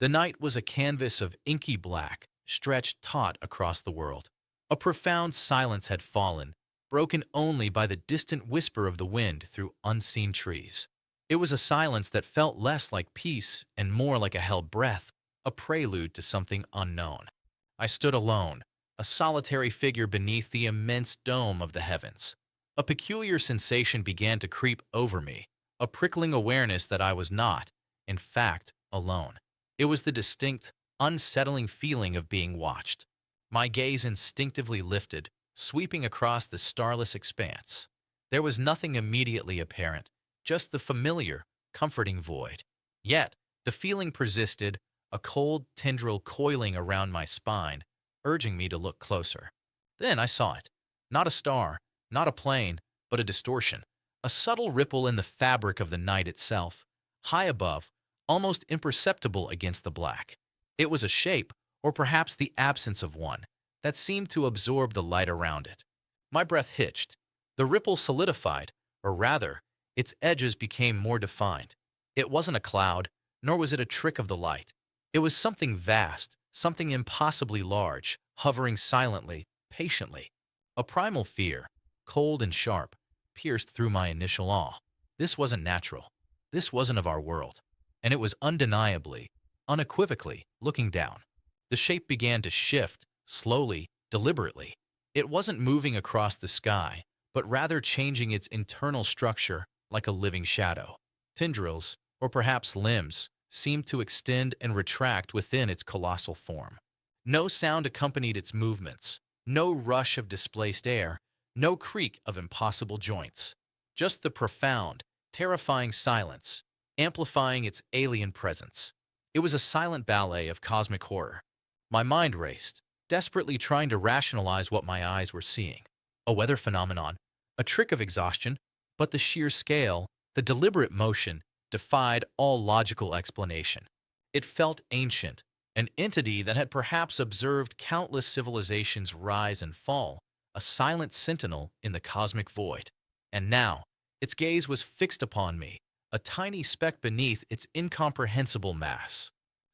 The night was a canvas of inky black, stretched taut across the world. A profound silence had fallen, broken only by the distant whisper of the wind through unseen trees. It was a silence that felt less like peace and more like a held breath, a prelude to something unknown. I stood alone, a solitary figure beneath the immense dome of the heavens. A peculiar sensation began to creep over me, a prickling awareness that I was not, in fact, alone. It was the distinct, unsettling feeling of being watched. My gaze instinctively lifted, sweeping across the starless expanse. There was nothing immediately apparent, just the familiar, comforting void. Yet, the feeling persisted, a cold tendril coiling around my spine, urging me to look closer. Then I saw it. Not a star, not a plane, but a distortion, a subtle ripple in the fabric of the night itself, high above, almost imperceptible against the black. It was a shape, or perhaps the absence of one, that seemed to absorb the light around it. My breath hitched. The ripple solidified, or rather, its edges became more defined. It wasn't a cloud, nor was it a trick of the light. It was something vast, something impossibly large, hovering silently, patiently. A primal fear, cold and sharp, pierced through my initial awe. This wasn't natural. This wasn't of our world. And it was undeniably, unequivocally, looking down. The shape began to shift, slowly, deliberately. It wasn't moving across the sky, but rather changing its internal structure like a living shadow. Tendrils, or perhaps limbs, seemed to extend and retract within its colossal form. No sound accompanied its movements, no rush of displaced air, no creak of impossible joints. Just the profound, terrifying silence, amplifying its alien presence. It was a silent ballet of cosmic horror. My mind raced, desperately trying to rationalize what my eyes were seeing. A weather phenomenon, a trick of exhaustion, but the sheer scale, the deliberate motion, defied all logical explanation. It felt ancient, an entity that had perhaps observed countless civilizations rise and fall, a silent sentinel in the cosmic void. And now, its gaze was fixed upon me, a tiny speck beneath its incomprehensible mass.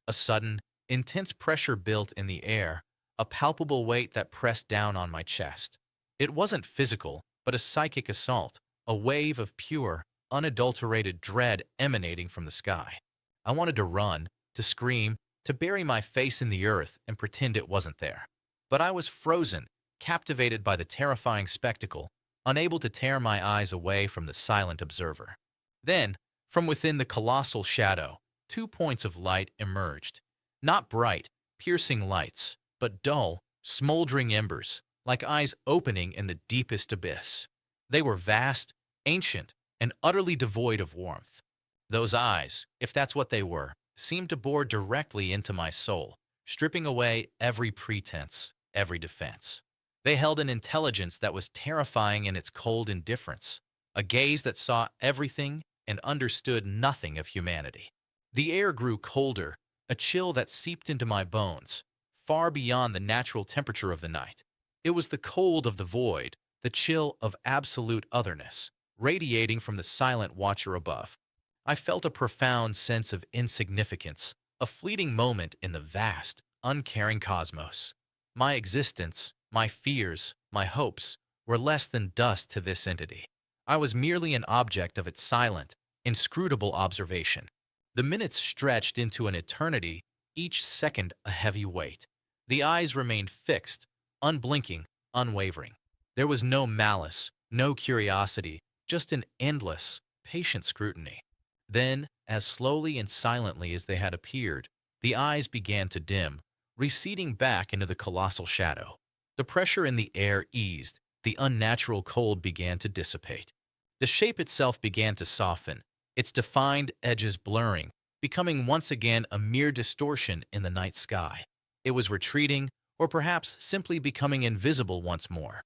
A sudden, intense pressure built in the air, a palpable weight that pressed down on my chest. It wasn't physical, but a psychic assault, a wave of pure, unadulterated dread emanating from the sky. I wanted to run, to scream, to bury my face in the earth and pretend it wasn't there. But I was frozen, captivated by the terrifying spectacle, unable to tear my eyes away from the silent observer. Then, from within the colossal shadow, two points of light emerged. Not bright, piercing lights, but dull, smoldering embers, like eyes opening in the deepest abyss. They were vast, ancient, and utterly devoid of warmth. Those eyes, if that's what they were, seemed to bore directly into my soul, stripping away every pretense, every defense. They held an intelligence that was terrifying in its cold indifference, a gaze that saw everything and understood nothing of humanity. The air grew colder, a chill that seeped into my bones, far beyond the natural temperature of the night. It was the cold of the void, the chill of absolute otherness, radiating from the silent watcher above. I felt a profound sense of insignificance, a fleeting moment in the vast, uncaring cosmos. My existence, my fears, my hopes, were less than dust to this entity. I was merely an object of its silent, inscrutable observation. The minutes stretched into an eternity, each second a heavy weight. The eyes remained fixed, unblinking, unwavering. There was no malice, no curiosity, just an endless, patient scrutiny. Then, as slowly and silently as they had appeared, the eyes began to dim, receding back into the colossal shadow. The pressure in the air eased, the unnatural cold began to dissipate. The shape itself began to soften, its defined edges blurring, becoming once again a mere distortion in the night sky. It was retreating, or perhaps simply becoming invisible once more.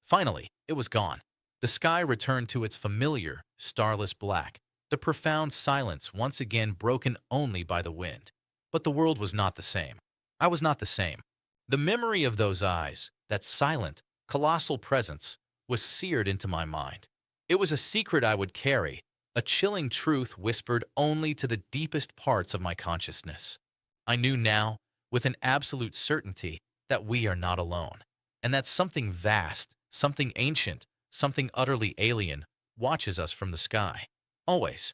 Finally, it was gone. The sky returned to its familiar, starless black, the profound silence once again broken only by the wind. But the world was not the same. I was not the same. The memory of those eyes, that silent, colossal presence, was seared into my mind. It was a secret I would carry, a chilling truth whispered only to the deepest parts of my consciousness. I knew now, with an absolute certainty, that we are not alone, and that something vast, something ancient, something utterly alien watches us from the sky. Always.